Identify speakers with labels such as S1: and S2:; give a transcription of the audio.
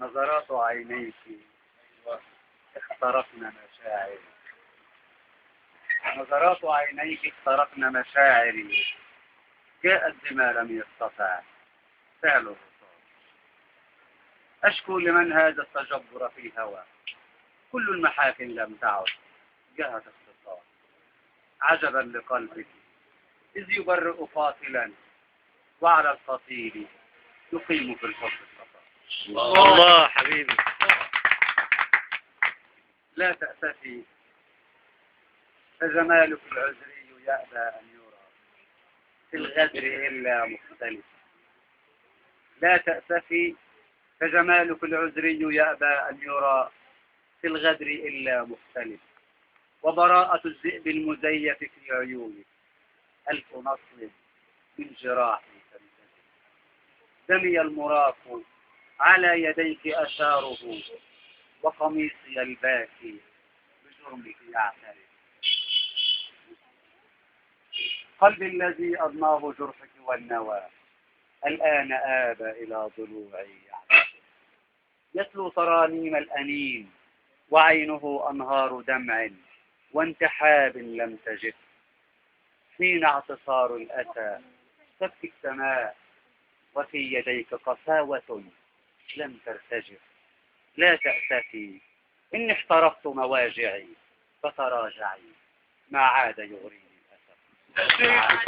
S1: نظرات عينيك اخترقن مشاعري، نظرات عينيك اخترقن مشاعري، جاءت بما لم يستطع فعل الرصاص. أشكو لمن هذا التجبر في الهوى، كل المحاكم لم تعد جهة اختصاص. عجبا لقلبك إذ يبرئ قاتلا، وعلى القتيل يقيم في الحب القصاص.
S2: الله حبيبي.
S1: لا تأسفي فجمالك العذري يأبى أن يرى في الغدر إلا مختلف. لا تأسفي فجمالك العذري يأبى أن يرى في الغدر إلا مختلف. وبراءة الذئب المزيف في عيونك ألف نصل من جراحي تنتهي. دمي المراق على يديك أثاره، وقميصي الباكي بجرمك يعترف. قلبي الذي أضناه جرحك والنوى الآن آب إلى ضلوعي يعترف. يتلو ترانيم الأنين وعينه أنهار دمع وانتحاب لم تجد. حين اعتصار الأسى تبكي السماء وفي يديك قساوة لم ترتجف. لا تأسفي إني احترقت مواجعي فتراجعي، ما عاد يغريني الأسف.